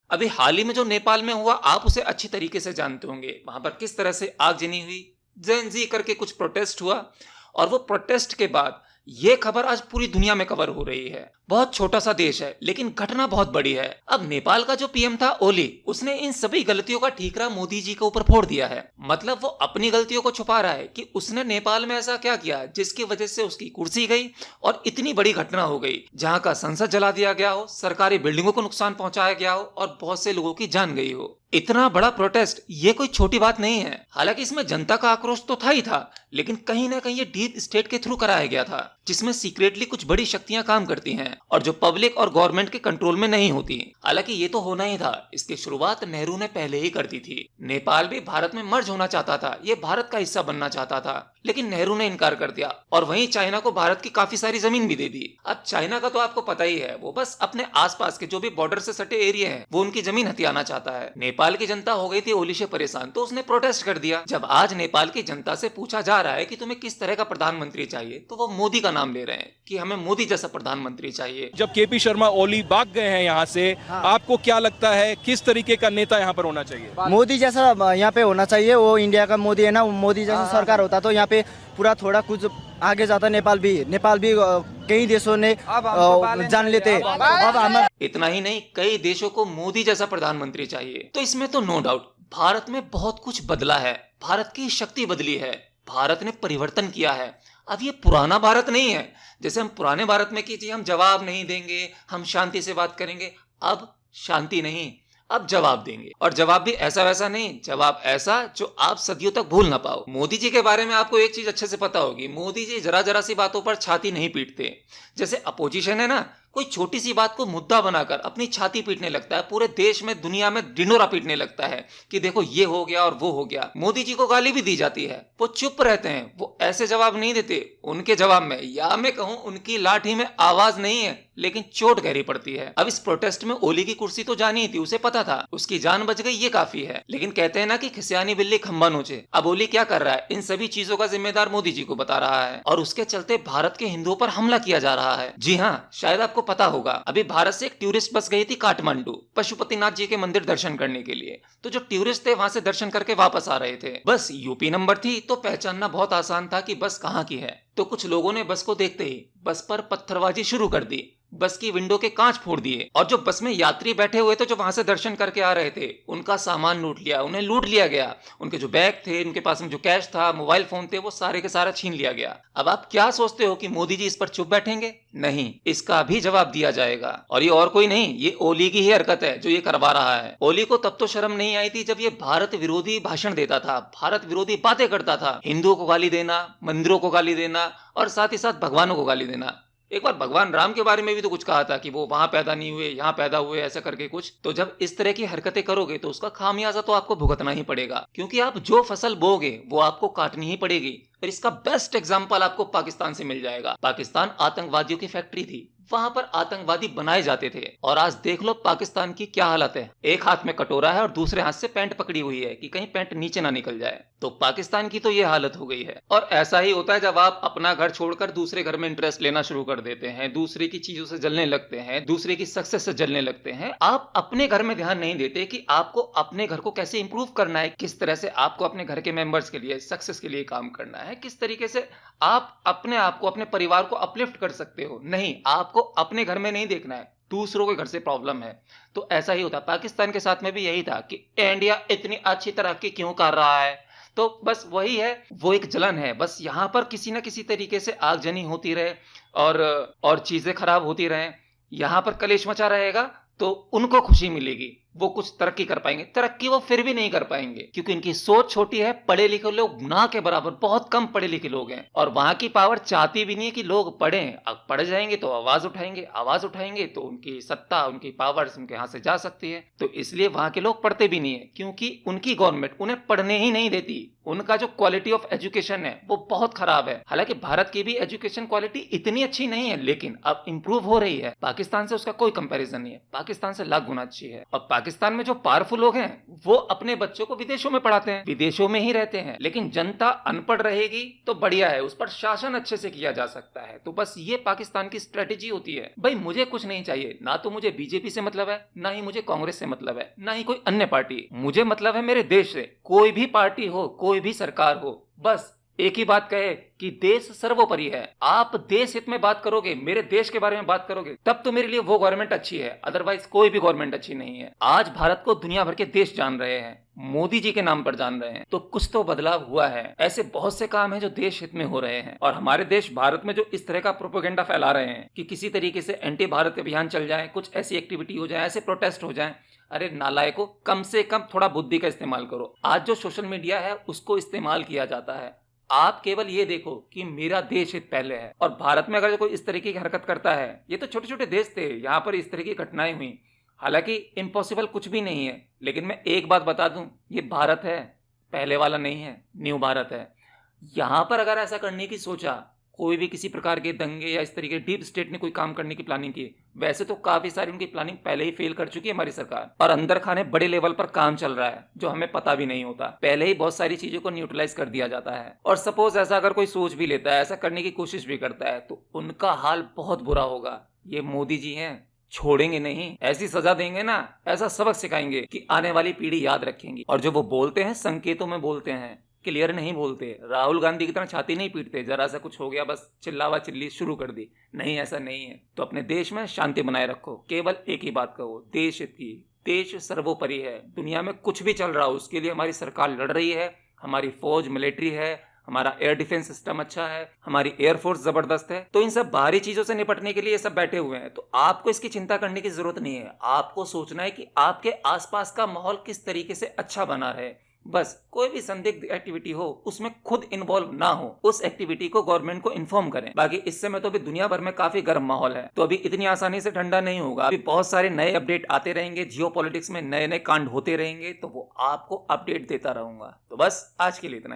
अभी हाल ही में जो नेपाल में हुआ, आप उसे अच्छी तरीके से जानते होंगे। वहां पर किस तरह से आगजनी हुई, जेन जी करके कुछ प्रोटेस्ट हुआ, और वो प्रोटेस्ट के बाद ये खबर आज पूरी दुनिया में कवर हो रही है। बहुत छोटा सा देश है, लेकिन घटना बहुत बड़ी है। अब नेपाल का जो पीएम था ओली, उसने इन सभी गलतियों का ठीकरा मोदी जी के ऊपर फोड़ दिया है। मतलब वो अपनी गलतियों को छुपा रहा है कि उसने नेपाल में ऐसा क्या किया जिसकी वजह से उसकी कुर्सी गई और इतनी बड़ी घटना हो गई, जहां का संसद जला दिया गया हो, सरकारी बिल्डिंगों को नुकसान पहुंचाया गया हो और बहुत से लोगों की जान गई हो। इतना बड़ा प्रोटेस्ट ये कोई छोटी बात नहीं है। हालांकि इसमें जनता का आक्रोश तो था ही था, लेकिन कहीं ना कहीं ये डीप स्टेट के थ्रू कराया गया था, जिसमें सीक्रेटली कुछ बड़ी शक्तियां काम करती हैं और जो पब्लिक और गवर्नमेंट के कंट्रोल में नहीं होती। हालांकि ये तो होना ही था, इसकी शुरुआत नेहरू ने पहले ही कर दी थी। नेपाल भी भारत में मर्ज होना चाहता था, ये भारत का हिस्सा बनना चाहता था, लेकिन नेहरू ने इनकार कर दिया। और वहीं चाइना को भारत की काफी सारी जमीन भी दे दी। अब चाइना का तो आपको पता ही है, वो बस अपने आसपास के जो भी बॉर्डर से सटे एरिया हैं, वो उनकी जमीन हथियाना चाहता है। नेपाल की जनता हो गई थी ओली से परेशान, तो उसने प्रोटेस्ट कर दिया। जब आज नेपाल की जनता से पूछा जा रहा है कि तुम्हें किस तरह का प्रधानमंत्री चाहिए, तो वो मोदी का नाम ले रहे हैं कि हमें मोदी जैसा प्रधानमंत्री चाहिए। जब केपी शर्मा ओली भाग गए हैं यहाँ से, आपको क्या लगता है किस तरीके का नेता यहाँ पर होना चाहिए? मोदी जैसा यहाँ पे होना चाहिए। वो इंडिया का मोदी है ना, मोदी जैसा सरकार होता तो यहाँ पे पूरा थोड़ा कुछ आगे जाता। नेपाल भी कई देशों ने जान लेते। अब हम इतना ही नहीं, कई देशों को मोदी जैसा प्रधानमंत्री चाहिए। तो इसमें तो नो डाउट भारत में बहुत कुछ बदला है, भारत की शक्ति बदली है, भारत ने परिवर्तन किया है। अब ये पुराना भारत नहीं है, जैसे हम पुराने भारत में कीजिए हम जवाब नहीं देंगे, हम शांति से बात करेंगे। अब शांति नहीं, अब जवाब देंगे, और जवाब भी ऐसा वैसा नहीं, जवाब ऐसा जो आप सदियों तक भूल ना पाओ। मोदी जी के बारे में आपको एक चीज अच्छे से पता होगी, मोदी जी जरा जरा सी बातों पर छाती नहीं पीटते। जैसे अपोजिशन है ना, कोई छोटी सी बात को मुद्दा बनाकर अपनी छाती पीटने लगता है, पूरे देश में दुनिया में ढिंढोरा पीटने लगता है कि देखो ये हो गया और वो हो गया। मोदी जी को गाली भी दी जाती है, वो चुप रहते हैं, वो ऐसे जवाब नहीं देते। उनके जवाब में, या मैं कहूं उनकी लाठी में आवाज नहीं है, लेकिन चोट गहरी पड़ती है। अब इस प्रोटेस्ट में ओली की कुर्सी तो जानी ही थी, उसे पता था, उसकी जान बच गई, ये काफी है। लेकिन कहते हैं ना कि खिसियानी बिल्ली खंबा नोचे। अब ओली क्या कर रहा है, इन सभी चीजों का जिम्मेदार मोदी जी को बता रहा है, और उसके चलते भारत के हिंदुओं पर हमला किया जा रहा है। जी हाँ, शायद आपको पता होगा, अभी भारत से एक टूरिस्ट बस गई थी काठमांडू पशुपतिनाथ जी के मंदिर दर्शन करने के लिए। तो जो टूरिस्ट थे वहां से दर्शन करके वापस आ रहे थे, बस यूपी नंबर थी तो पहचानना बहुत आसान था कि बस कहाँ की है। तो कुछ लोगों ने बस को देखते ही बस पर पत्थरबाजी शुरू कर दी, बस की विंडो के कांच फोड़ दिए, और जो बस में यात्री बैठे हुए थे जो वहां से दर्शन करके आ रहे थे, उनका सामान लूट लिया, उन्हें लूट लिया गया। उनके जो बैग थे, उनके पास में जो कैश था, मोबाइल फोन थे, वो सारे के सारा छीन लिया गया। अब आप क्या सोचते हो कि मोदी जी इस पर चुप बैठेंगे? नहीं, इसका भी जवाब दिया जाएगा। और ये और कोई नहीं, ये ओली की ही हरकत है जो ये करवा रहा है। ओली को तब तो शर्म नहीं आई थी जब ये भारत विरोधी भाषण देता था, भारत विरोधी बातें करता था, हिंदुओं को गाली देना, मंदिरों को गाली देना, और साथ ही साथ भगवानों को गाली देना। एक बार भगवान राम के बारे में भी तो कुछ कहा था कि वो वहां पैदा नहीं हुए, यहाँ पैदा हुए, ऐसा करके कुछ। तो जब इस तरह की हरकतें करोगे तो उसका खामियाजा तो आपको भुगतना ही पड़ेगा, क्योंकि आप जो फसल बोगे वो आपको काटनी ही पड़ेगी। और इसका बेस्ट एग्जांपल आपको पाकिस्तान से मिल जाएगा। पाकिस्तान आतंकवादियों की फैक्ट्री थी, वहां पर आतंकवादी बनाए जाते थे, और आज देख लो पाकिस्तान की क्या हालत है। एक हाथ में कटोरा है और दूसरे हाथ से पैंट पकड़ी हुई है कि कहीं पैंट नीचे ना निकल जाए। तो पाकिस्तान की तो ये हालत हो गई है। और ऐसा ही होता है जब आप अपना घर छोड़कर दूसरे घर में इंटरेस्ट लेना शुरू कर देते हैं, दूसरे की चीजों से जलने लगते हैं, दूसरे की सक्सेस से जलने लगते हैं। आप अपने घर में ध्यान नहीं देते कि आपको अपने घर को कैसे इंप्रूव करना है, किस तरह से आपको अपने घर के मेंबर्स के लिए, सक्सेस के लिए काम करना है, किस तरीके से आप अपने आप को, अपने परिवार को अपलिफ्ट कर सकते हो। नहीं, आपको अपने घर में नहीं देखना है, दूसरों के घर से प्रॉब्लम है। तो ऐसा ही होता, पाकिस्तान के साथ में भी यही था कि इंडिया इतनी अच्छी तरक्की क्यों कर रहा है। तो बस वही है, वो एक जलन है। बस यहाँ पर किसी न किसी तरीके से आगजनी होती रहे और चीजें खराब होती रहे, यहाँ पर कलेश मचा रहेगा तो उनको खुशी मिलेगी, वो कुछ तरक्की कर पाएंगे। तरक्की वो फिर भी नहीं कर पाएंगे, क्योंकि इनकी सोच छोटी है। पढ़े लिखे लोग ना के बराबर, बहुत कम पढ़े लिखे लोग हैं, और वहां की पावर चाहती भी नहीं है कि लोग पढ़ें। अब पढ़ जाएंगे तो आवाज उठाएंगे, आवाज उठाएंगे तो उनकी सत्ता, उनकी पावर्स उनके हाथ से जा सकती है। तो इसलिए वहां के लोग पढ़ते भी नहीं है, क्योंकि उनकी गवर्नमेंट उन्हें पढ़ने ही नहीं देती। उनका जो क्वालिटी ऑफ एजुकेशन है वो बहुत खराब है। हालांकि भारत की भी एजुकेशन क्वालिटी इतनी अच्छी नहीं है, लेकिन अब इंप्रूव हो रही है। पाकिस्तान से उसका कोई कंपैरिजन नहीं है, पाकिस्तान से लाख गुना अच्छी है। और पाकिस्तान में जो पावरफुल लोग हैं वो अपने बच्चों को विदेशों में पढ़ाते हैं, विदेशों में ही रहते हैं, लेकिन जनता अनपढ़ रहेगी तो बढ़िया है, उस पर शासन अच्छे से किया जा सकता है। तो बस ये पाकिस्तान की स्ट्रेटेजी होती है। भाई मुझे कुछ नहीं चाहिए, ना तो मुझे बीजेपी से मतलब है, ना ही मुझे कांग्रेस से मतलब है, ना ही कोई अन्य पार्टी, मुझे मतलब है मेरे देश से। कोई भी पार्टी हो, कोई भी सरकार हो, बस एक ही बात कहे कि देश सर्वोपरि है। आप देश हित में बात करोगे, मेरे देश के बारे में बात करोगे, तब तो मेरे लिए वो गवर्नमेंट अच्छी है, अदरवाइज कोई भी गवर्नमेंट अच्छी नहीं है। आज भारत को दुनिया भर के देश जान रहे हैं, मोदी जी के नाम पर जान रहे हैं, तो कुछ तो बदलाव हुआ है। ऐसे बहुत से काम हैं जो देश हित में हो रहे हैं, और हमारे देश भारत में जो इस तरह का प्रोपेगेंडा फैला रहे हैं कि किसी तरीके से एंटी भारत अभियान चल जाए, कुछ ऐसी एक्टिविटी हो जाए, ऐसे प्रोटेस्ट हो जाए, अरे नालायकों, कम से कम थोड़ा बुद्धि का इस्तेमाल करो। आज जो सोशल मीडिया है उसको इस्तेमाल किया जाता है। आप केवल ये देखो कि मेरा देश हित पहले है, और भारत में अगर कोई इस तरीके की हरकत करता है, ये तो छोटे छोटे देश थे, यहाँ पर इस तरह की घटनाएं हुई, हालांकि इम्पॉसिबल कुछ भी नहीं है, लेकिन मैं एक बात बता दूं, ये भारत है, पहले वाला नहीं है, न्यू भारत है। यहाँ पर अगर ऐसा करने की सोचा, कोई भी किसी प्रकार के दंगे या इस तरीके डीप स्टेट ने कोई काम करने की प्लानिंग की, वैसे तो काफी सारी उनकी प्लानिंग पहले ही फेल कर चुकी है हमारी सरकार, और अंदर खाने बड़े लेवल पर काम चल रहा है जो हमें पता भी नहीं होता। पहले ही बहुत सारी चीजों को न्यूट्रलाइज कर दिया जाता है, और सपोज ऐसा अगर कोई सोच भी लेता है, ऐसा करने की कोशिश भी करता है, तो उनका हाल बहुत बुरा होगा। ये मोदी जी हैं, छोड़ेंगे नहीं, ऐसी सजा देंगे ना, ऐसा सबक सिखाएंगे कि आने वाली पीढ़ी याद रखेंगी। और जो वो बोलते हैं संकेतों में बोलते हैं, क्लियर नहीं बोलते। राहुल गांधी की तरह छाती नहीं पीटते, जरा सा कुछ हो गया बस चिल्लावा चिल्ली शुरू कर दी, नहीं, ऐसा नहीं है। तो अपने देश में शांति बनाए रखो, केवल एक ही बात कहो, देश हित की, देश सर्वोपरि है। दुनिया में कुछ भी चल रहा हो उसके लिए हमारी सरकार लड़ रही है, हमारी फौज मिलिट्री है, हमारा एयर डिफेंस सिस्टम अच्छा है, हमारी एयरफोर्स जबरदस्त है। तो इन सब बाहरी चीजों से निपटने के लिए सब बैठे हुए हैं, तो आपको इसकी चिंता करने की जरूरत नहीं है। आपको सोचना है कि आपके आसपास का माहौल किस तरीके से अच्छा बना रहे। बस कोई भी संदिग्ध एक्टिविटी हो उसमें खुद इन्वॉल्व ना हो, उस एक्टिविटी को गवर्नमेंट को इन्फॉर्म करें। बाकी इस समय तो अभी दुनिया भर में काफी गर्म माहौल है, तो अभी इतनी आसानी से ठंडा नहीं होगा। अभी बहुत सारे नए अपडेट आते रहेंगे, जियोपॉलिटिक्स में नए नए कांड होते रहेंगे, तो वो आपको अपडेट देता रहूंगा। तो बस आज के लिए इतना।